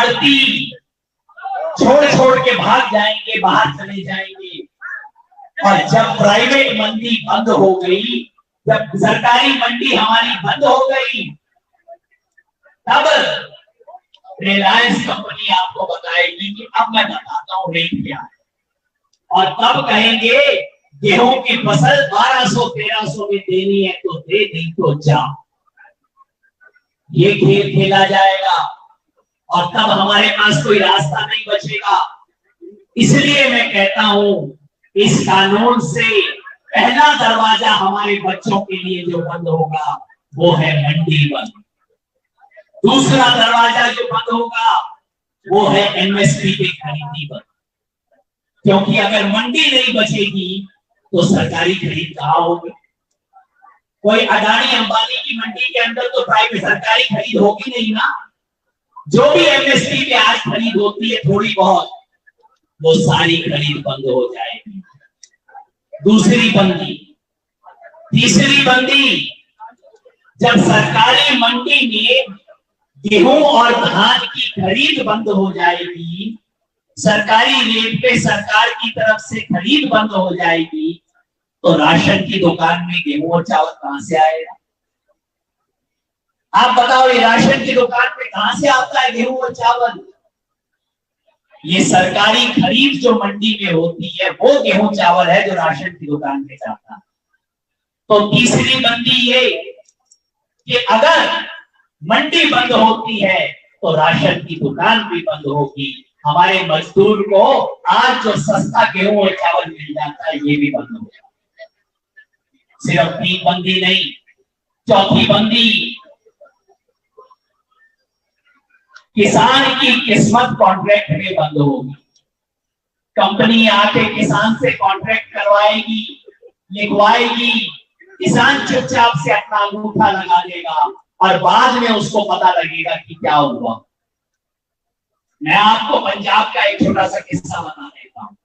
आड़ती छोड़ छोड़ के भाग जाएंगे, बाहर चले जाएंगे। और जब प्राइवेट मंडी बंद हो गई, जब सरकारी मंडी हमारी बंद हो गई, तब रिलायंस कंपनी आपको बताएगी कि अब मैं बताता हूं रेट क्या है, और तब कहेंगे गेहूं की फसल 1200-1300 में देनी है तो दे, नहीं तो जा। ये खेल खेला जाएगा और तब हमारे पास कोई रास्ता नहीं बचेगा। इसलिए मैं कहता हूं, इस कानून से पहला दरवाजा हमारे बच्चों के लिए जो बंद होगा वो है मंडी बंद। दूसरा दरवाजा जो बंद होगा वो है एमएसपी की खरीदी बंद, क्योंकि अगर मंडी नहीं बचेगी तो सरकारी खरीद कहां होगी? कोई अडानी अंबानी की मंडी के अंदर तो प्राइवेट सरकारी खरीद होगी नहीं ना। जो भी एमएसपी पे आज खरीद होती है थोड़ी बहुत, वो सारी खरीद बंद हो जाएगी। दूसरी बंदी, तीसरी बंदी, जब सरकारी मंडी में गेहूं और धान की खरीद बंद हो जाएगी, सरकारी रेट पे सरकार की तरफ से खरीद बंद हो जाएगी, तो राशन की दुकान में गेहूं और चावल कहां से आएगा? आप बताओ, ये राशन की दुकान में कहां से आता है गेहूं और चावल? ये सरकारी खरीद जो मंडी में होती है वो गेहूं चावल है जो राशन की दुकान में जाता है। तो तीसरी बंदी ये कि अगर मंडी बंद होती है तो राशन की दुकान भी बंद होगी। हमारे मजदूर को आज जो सस्ता गेहूं और चावल मिल जाता है ये भी बंद हो जाता है। सिर्फ 3 बंदी नहीं, चौथी बंदी, किसान की किस्मत कॉन्ट्रैक्ट में बंद होगी। कंपनी आके किसान से कॉन्ट्रैक्ट करवाएगी, लिखवाएगी, किसान चुपचाप से अपना अंगूठा लगा देगा और बाद में उसको पता लगेगा कि क्या हुआ। मैं आपको पंजाब का एक छोटा सा किस्सा बता देता हूं।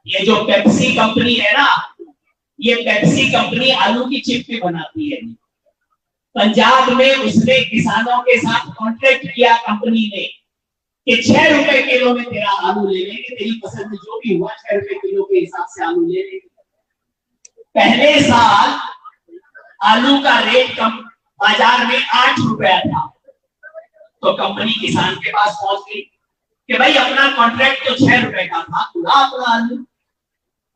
ये जो पेप्सी कंपनी है ना, ये पेप्सी कंपनी आलू की चिप भी बनाती है। पंजाब में उसने किसानों के साथ कॉन्ट्रैक्ट किया कंपनी ने कि 6 रुपए किलो में तेरा आलू ले लेंगे, तेरी पसंद जो भी हुआ 6 रुपए किलो के हिसाब से आलू ले लेंगे। पहले साल आलू का रेट कम बाजार में 8 रुपया था, तो कंपनी किसान के पास पहुंच गई कि भाई अपना कॉन्ट्रैक्ट तो 6 रुपए का था, पूरा अपना आलू।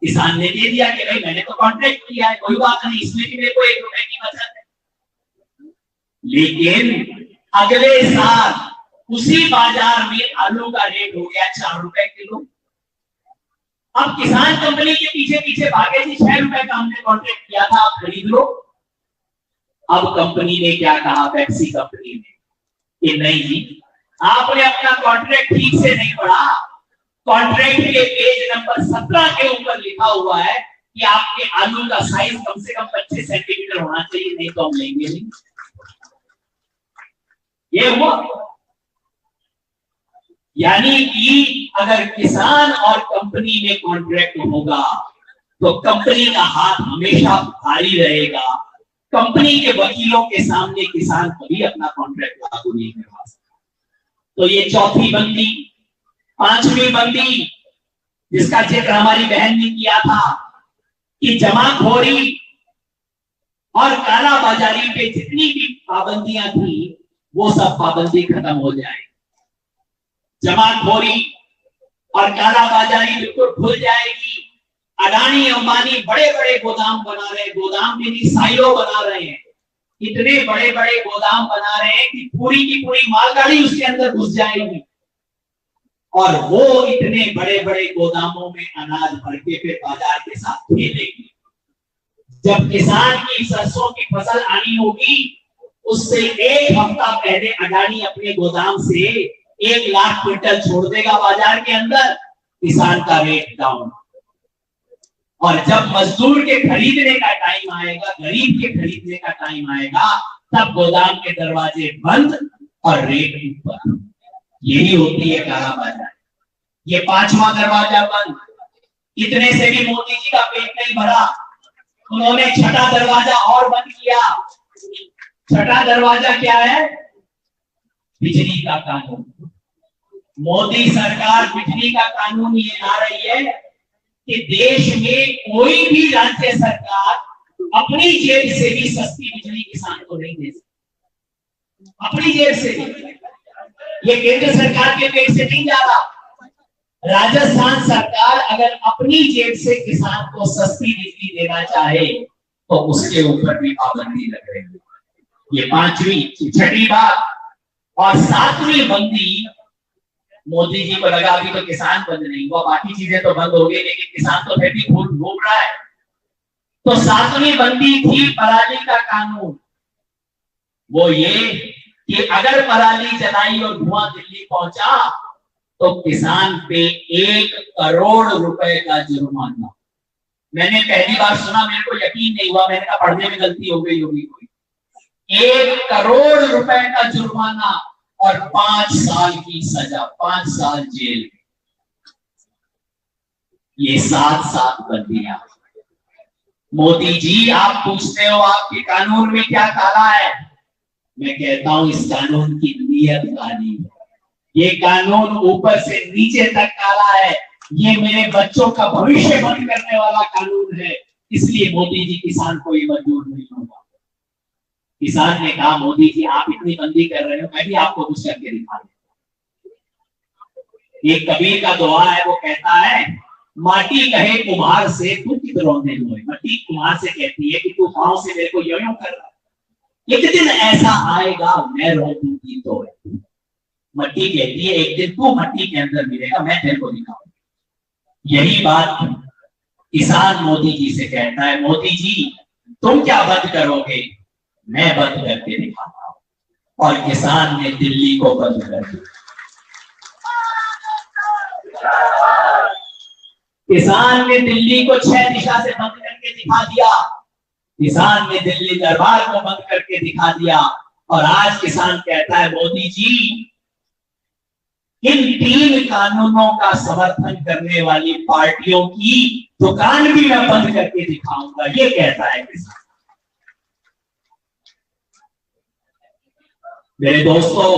किसान ने दे दिया कि भाई मैंने तो कॉन्ट्रैक्ट किया है, कोई बात नहीं, इसमें भी मेरे को 1 रुपए की बचत है। लेकिन अगले साल उसी बाजार में आलू का रेट हो गया 4 रुपए किलो। अब किसान कंपनी के पीछे पीछे भागे थी, 6 रुपए का हमने कॉन्ट्रैक्ट किया था, आप खरीद लो। अब कंपनी ने क्या कहा, पेप्सी कंपनी ने, कि नहीं जी, आपने अपना कॉन्ट्रैक्ट ठीक से नहीं पढ़ा। कॉन्ट्रैक्ट के पेज नंबर 17 के ऊपर लिखा हुआ है कि आपके आलू का साइज कम से कम 25 सेंटीमीटर होना चाहिए, नहीं तो हम लेंगे नहीं। ये हुआ। यानी कि अगर किसान और कंपनी में कॉन्ट्रैक्ट होगा तो कंपनी का हाथ हमेशा भारी रहेगा। कंपनी के वकीलों के सामने किसान कभी अपना कॉन्ट्रैक्ट लागू नहीं करवा सकता। तो ये चौथी बंदी। पांचवी बंदी जिसका जिक्र हमारी बहन ने किया था कि जमाखोरी और कालाबाजारी पे जितनी भी पाबंदियां थी वो सब पाबंदी खत्म हो जाए। जमाखोरी और कालाबाजारी बिल्कुल खुल जाएगी। अडानी अंबानी बड़े बड़े गोदाम बना रहे हैं, गोदाम में नहीं साइलो बना रहे हैं। इतने बड़े बड़े गोदाम बना रहे हैं कि पूरी की पूरी मालगाड़ी उसके अंदर घुस जाएगी और वो इतने बड़े बड़े गोदामों में अनाज भर के फिर बाजार के साथ खेलेगी। जब किसान की सरसों की फसल आनी होगी उससे 1 हफ्ता पहले अडानी अपने गोदाम से 1 लाख क्विंटल छोड़ देगा बाजार के अंदर, किसान का रेट डाउन। और जब मजदूर के खरीदने का टाइम आएगा, गरीब के खरीदने का टाइम आएगा, तब गोदाम के दरवाजे बंद और रेट ऊपर। यही होती है कालाबाजारी। ये 5वां दरवाजा बंद। इतने से भी मोदी जी का पेट नहीं भरा, उन्होंने 6ठा दरवाजा और बंद किया। 6ठा दरवाजा क्या है? बिजली का कानून। मोदी सरकार बिजली का कानून ये ला रही है कि देश में कोई भी राज्य सरकार अपनी जेब से भी सस्ती बिजली किसान को नहीं दे सकती, अपनी जेब से भी। ये केंद्र सरकार के पेट से नहीं जा रहा। राजस्थान सरकार अगर अपनी जेब से किसान को सस्ती बिजली देना चाहे तो उसके ऊपर भी पाबंदी लग रही है। ये पांचवी, छठी बात। और सातवीं बंदी मोदी जी को लगा अभी तो किसान बंद नहीं हुआ, बाकी चीजें तो बंद हो गई, लेकिन किसान तो फिर भी घूम रहा है। तो सातवीं बंदी थी पराली का कानून। वो ये कि अगर पराली जलाई और धुआं दिल्ली पहुंचा तो किसान पे 1 करोड़ रुपए का जुर्माना। मैंने पहली बार सुना, मेरे को यकीन नहीं हुआ, मैंने कहा पढ़ने में गलती हो गई होगी कोई। 1 करोड़ रुपए का जुर्माना और 5 साल की सजा, 5 साल जेल। ये 7 बंदियां। मोदी जी, आप पूछते हो आपके कानून में क्या काला है? मैं कहता हूं इस कानून की नीयत काली है। ये कानून ऊपर से नीचे तक काला है। ये मेरे बच्चों का भविष्य बंद करने वाला कानून है। इसलिए मोदी जी किसान को ये मंजूर नहीं होगा। किसान ने कहा मोदी जी आप इतनी बंदी कर रहे हो, मैं भी आपको कुछ करके दिखा दूं। एक कबीर का दुआ है, वो कहता है माटी कहे कुम्हार से तू किधरोने हुए। मट्टी कुम्हार से कहती है कि तू पांव से मेरे को यो यो कर रहा है, एक दिन ऐसा आएगा मैं रोऊंगी तो। मट्टी कहती है एक दिन तू मट्टी के अंदर मिलेगा, मैं तेरे को दिखाऊंगा। यही बात किसान मोदी जी से कहता है, मोदी जी तुम क्या बंद करोगे, मैं बंद करके दिखाता हूं। और किसान ने दिल्ली को बंद कर दिया। किसान ने दिल्ली को 6 दिशा से बंद करके दिखा दिया। किसान ने दिल्ली दरबार को बंद करके दिखा दिया। और आज किसान कहता है मोदी जी इन 3 कानूनों का समर्थन करने वाली पार्टियों की दुकान भी मैं बंद करके दिखाऊंगा, ये कहता है किसान। मेरे दोस्तों,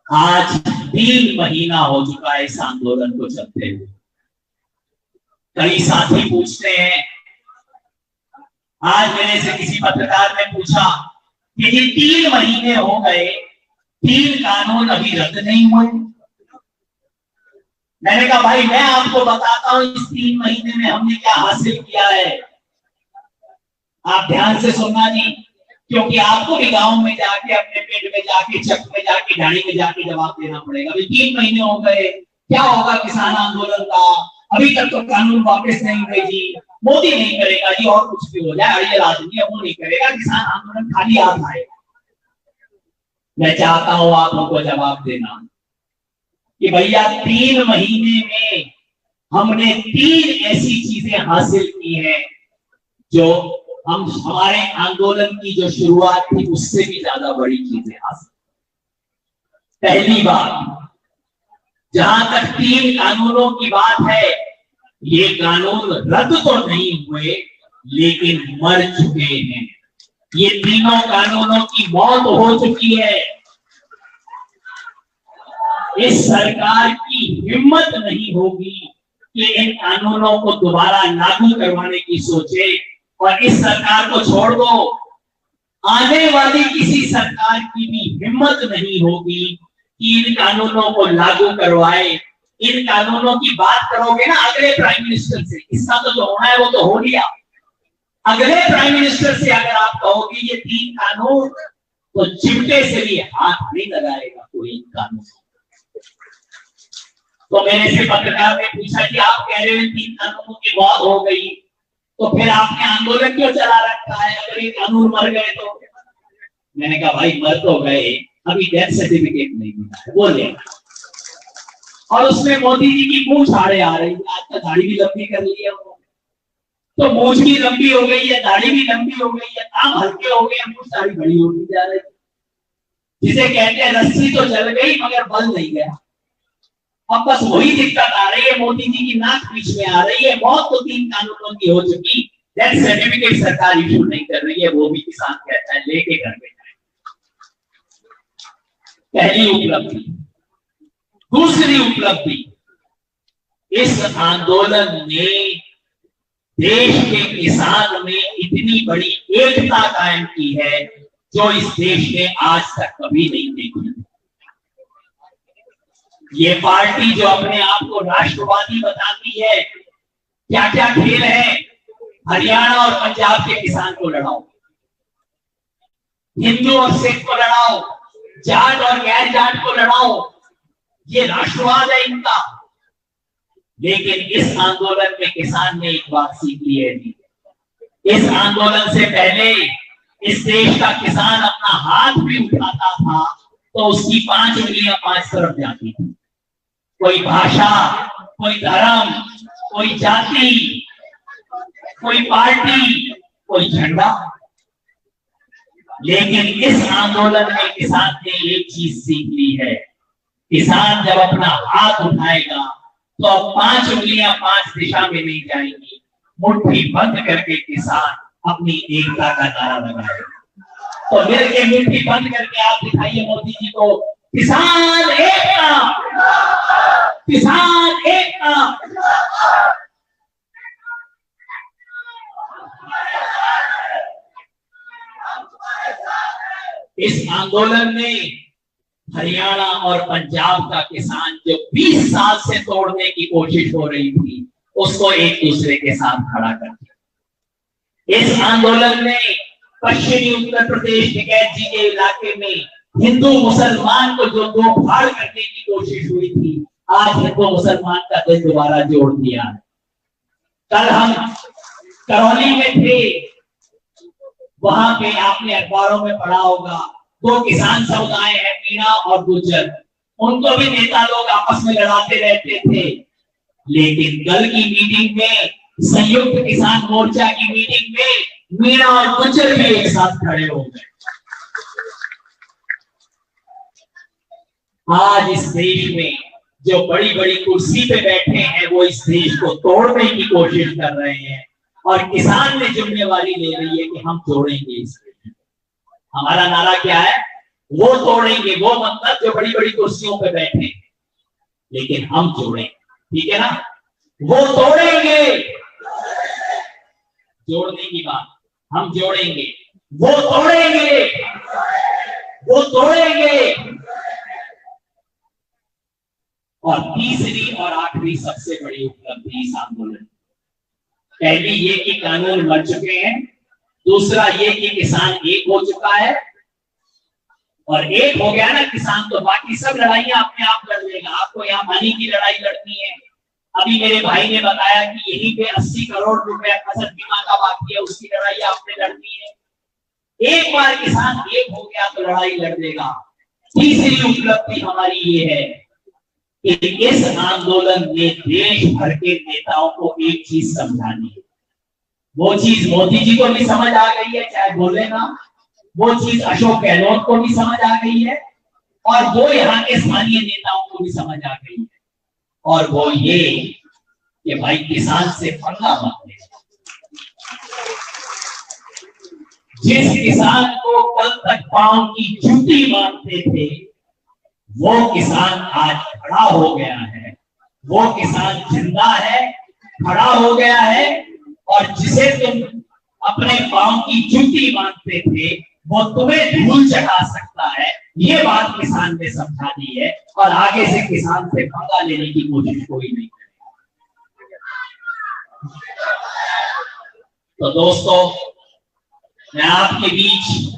आज 3 महीना हो चुका है इस आंदोलन को चलते हुए। कई साथी पूछते हैं, आज मेरे से किसी पत्रकार ने पूछा कि ये 3 महीने हो गए, 3 कानून अभी रद्द नहीं हुए। मैंने कहा भाई मैं आपको बताता हूं इस 3 महीने में हमने क्या हासिल किया है। आप ध्यान से सुनना जी, क्योंकि आपको भी गांव में जाके, अपने पिंड में जाके, चक में जाके, ढाणी में जाके जवाब देना पड़ेगा। अभी 3 महीने हो गए, क्या होगा किसान आंदोलन का? अभी तक तो कानून वापस नहीं हुए जी। मोदी नहीं करेगा जी, और कुछ भी हो जाए, अड़ियल आदमी है वो नहीं करेगा, किसान आंदोलन खाली हाथ आएगा। मैं चाहता हूं आप उनको जवाब देना कि भैया 3 महीने में हमने 3 ऐसी चीजें हासिल की हैं जो हम हमारे आंदोलन की जो शुरुआत थी उससे भी ज्यादा बड़ी चीजें हासिल। पहली बात, जहां तक 3 कानूनों की बात है, ये कानून रद्द तो नहीं हुए लेकिन मर चुके हैं। ये तीनों कानूनों की मौत हो चुकी है। इस सरकार की हिम्मत नहीं होगी कि इन कानूनों को दोबारा लागू करवाने की सोचे। और इस सरकार को छोड़ दो, आने वाली किसी सरकार की भी हिम्मत नहीं होगी कि इन कानूनों को लागू करवाए। इन कानूनों की बात करोगे ना अगले प्राइम मिनिस्टर से, इसका तो जो होना है वो तो हो लिया। अगले प्राइम मिनिस्टर से अगर आप कहोगे ये 3 कानून, तो चिमटे से भी हाथ नहीं लगाएगा कोई इन कानून। तो मेरे से पत्रकार ने पूछा कि आप कह रहे हो 3 कानूनों की मौत हो गई, तो फिर आपने आंदोलन क्यों चला रखा है अगर ये कानून मर गए तो? मैंने कहा भाई मर तो गए, अभी डेथ सर्टिफिकेट नहीं मिला है, वो ले। और उसमें मोदी जी की मूंछ आड़े आ रही है। आज तक दाढ़ी भी लंबी कर ली है उन्होंने, तो मूंछ भी लंबी हो गई है, दाढ़ी भी लंबी हो गई है, काम हल्के हो गए, मूंछ सारी बड़ी होती जा रही है। जिसे कहते हैं रस्सी तो जल गई मगर बल नहीं गया। अब बस वही दिक्कत आ रही है, मोदी जी की नाक बीच में आ रही है। मौत तो 3 कानूनों की हो चुकी, डेथ सर्टिफिकेट सरकार इशू नहीं कर रही है, वो भी किसान कहता है लेके घर में जाए। पहली उपलब्धि। दूसरी उपलब्धि, इस आंदोलन ने देश के किसान में इतनी बड़ी एकता कायम की है जो इस देश ने आज तक कभी नहीं देखी। ये पार्टी जो अपने आप को राष्ट्रवादी बताती है, क्या क्या खेल है, हरियाणा और पंजाब के किसान को लड़ाओ, हिंदू और सिख को लड़ाओ, जाट और गैर जाट को लड़ाओ, ये राष्ट्रवाद है इनका। लेकिन इस आंदोलन में किसान ने एक बात सीख ली है जी, इस आंदोलन से पहले इस देश का किसान अपना हाथ भी उठाता था तो उसकी 5 उंगलियां 5 तरफ जाती थी। कोई भाषा, कोई धर्म, कोई जाति, कोई पार्टी, कोई झंडा। लेकिन इस आंदोलन में किसान ने एक चीज सीख ली है, किसान जब अपना हाथ उठाएगा तो 5 उंगलियां 5 दिशा में नहीं जाएंगी, मुट्ठी बंद करके किसान अपनी एकता का नारा लगाएगा। तो मिलके मुट्ठी बंद करके आप दिखाइए मोदी जी को, किसान एकता, किसान एकता। इस आंदोलन में हरियाणा और पंजाब का किसान जो 20 साल से तोड़ने की कोशिश हो रही थी, उसको एक दूसरे के साथ खड़ा कर दिया। इस आंदोलन में पश्चिमी उत्तर प्रदेश टिकैत जी के इलाके में हिंदू मुसलमान को जो दो फाड़ करने की कोशिश हुई थी, आज हिंदू मुसलमान का दिल दोबारा जोड़ दिया है। कल हम करौली में थे, वहां पे आपने अखबारों में पढ़ा होगा, 2 किसान समुदाय है, मीणा और गुज्जर, उनको भी नेता लोग आपस में लड़ाते रहते थे। लेकिन कल की मीटिंग में, संयुक्त किसान मोर्चा की मीटिंग में मीणा और गुज्जर भी एक साथ खड़े हो गए। आज इस देश में जो बड़ी बड़ी कुर्सी पे बैठे हैं वो इस देश को तोड़ने की कोशिश कर रहे हैं, और किसान ने जिम्मेवारी ले रही है कि हम तोड़ेंगे इस देश। हमारा नारा क्या है? वो तोड़ेंगे, वो मतलब जो बड़ी बड़ी कुर्सियों पे बैठे, लेकिन हम जोड़ेंगे, ठीक है ना? वो तोड़ेंगे, जोड़ने की बात, हम जोड़ेंगे, वो तोड़ेंगे, वो तोड़ेंगे। और तीसरी और आखिरी सबसे बड़ी उपलब्धि इस आंदोलन, पहली ये कि कानून बन चुके हैं, दूसरा ये कि किसान एक हो चुका है, और एक हो गया ना किसान तो बाकी सब लड़ाइयां अपने आप लड़ लेगा। आपको यहाँ पानी की लड़ाई लड़नी है, अभी मेरे भाई ने बताया कि यहीं पे 80 करोड़ रुपए फसल बीमा का बाकी है, उसकी लड़ाई आपने लड़नी है। एक बार किसान एक हो गया तो लड़ाई लड़ लेगा। तीसरी उपलब्धि हमारी ये है कि इस आंदोलन ने देश भर के नेताओं को एक चीज समझानी है। वो चीज मोदी जी को भी समझ आ गई है, चाहे बोले ना, वो चीज अशोक गहलोत को भी समझ आ गई है, और वो यहाँ के स्थानीय नेताओं को भी समझ आ गई है। और वो ये कि भाई किसान से पंगा मत ले। जिस किसान को कल तक पांव की जूती मानते थे, वो किसान आज खड़ा हो गया है, वो किसान जिंदा है, खड़ा हो गया है, और जिसे तुम अपने पांव की जूती मानते थे वो तुम्हें धूल चढ़ा सकता है। ये बात किसान ने समझा दी है, और आगे से किसान से पंगा लेने की कोशिश कोई नहीं करेगा। तो दोस्तों, मैं आपके बीच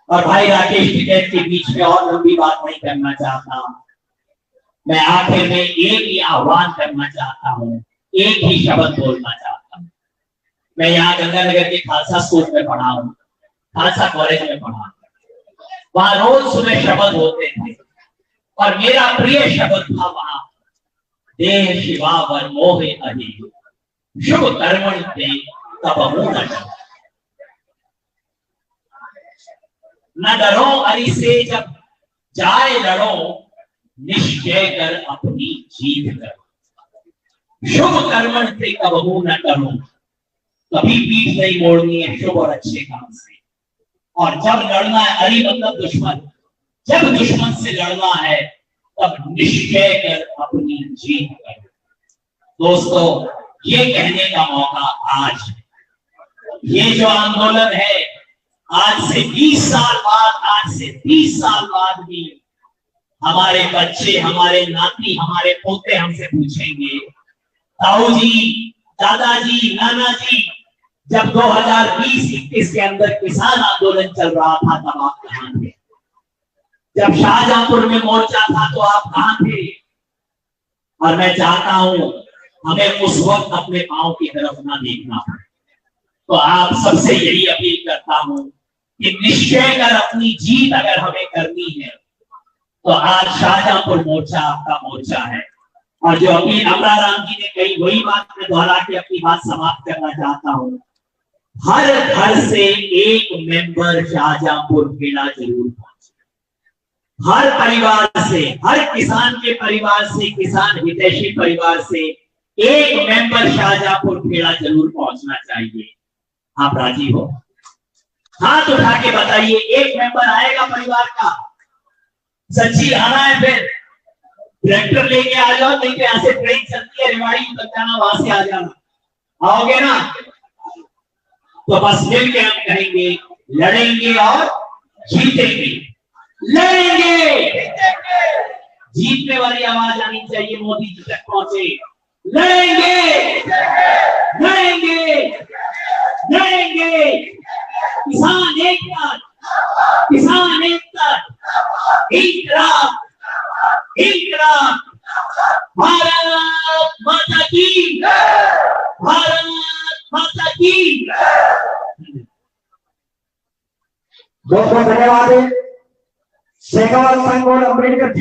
और भाई राकेश टिकैत के बीच में और लंबी बात नहीं करना चाहता। मैं आखिर में एक ही आह्वान करना चाहता हूँ, एक ही शब्द बोलना चाहता हूँ। मैं यहाँ गंगानगर के खालसा स्कूल में पढ़ा हूँ, खालसा कॉलेज में पढ़ा, वहां रोज सुबह शब्द होते थे, और मेरा प्रिय शब्द था वहां, देह शिवा वर मोहे अहि, शुभ कर्मण ते तब न डरो अरि से जब जाए लड़ो, निश्चय कर अपनी जीत करो। शुभ कर्मण से कबहू न करो, कभी पीठ नहीं मोड़नी है शुभ और अच्छे काम से। और जब लड़ना है, अरि मतलब दुश्मन, जब दुश्मन से लड़ना है तब निश्चय कर अपनी जीत कर। दोस्तों, ये कहने का मौका आज है। ये जो आंदोलन है, आज से 20 साल बाद, आज से 30 साल बाद भी हमारे बच्चे, हमारे नाती, हमारे पोते हमसे पूछेंगे, ताऊ जी, दादाजी, नाना जी, जब 2020-21 के अंदर किसान आंदोलन चल रहा था तब आप कहां थे? जब शाहजहांपुर में मोर्चा था तो आप कहां थे? और मैं चाहता हूं हमें उस वक्त अपने पांव की तरफ ना देखना पड़े। तो आप सबसे यही अपील करता हूं कि निश्चय कर अपनी जीत अगर हमें करनी है तो आज शाहजहांपुर मोर्चा आपका मोर्चा है। और जो अपील अमराराम जी ने कही, वही बात मैं दोहरा के अपनी बात समाप्त करना चाहता हूं। हर घर से एक मेंबर शाहजहांपुर खेड़ा जरूर पहुंचे। हर परिवार से, हर किसान के परिवार से, किसान हितैषी परिवार से एक मेंबर शाहजहांपुर खेड़ा जरूर पहुंचना चाहिए। आप राजी हो? हाथ उठा के बताइए, एक मेंबर आएगा परिवार का? सच्ची आना है फिर ट्रैक्टर लेके आ जाओ, नहीं तो यहां से ट्रेन चलती है रेवाड़ी तक जाना, वहां से आ जाना। आओगे ना? तो बस मिलके हम कहेंगे, लड़ेंगे और जीतेंगे, लड़ेंगे। जीतने वाली आवाज आनी चाहिए, मोदी जी तक पहुंचे। लड़ेंगे, लड़ेंगे, लड़ेंगे। किसान एकता, किसान एकता, इंकलाब, इंकलाब। भारत माता की, भारत माता की। बहुत बहुत धन्यवाद। शेखावत संघ और अम्बेडकर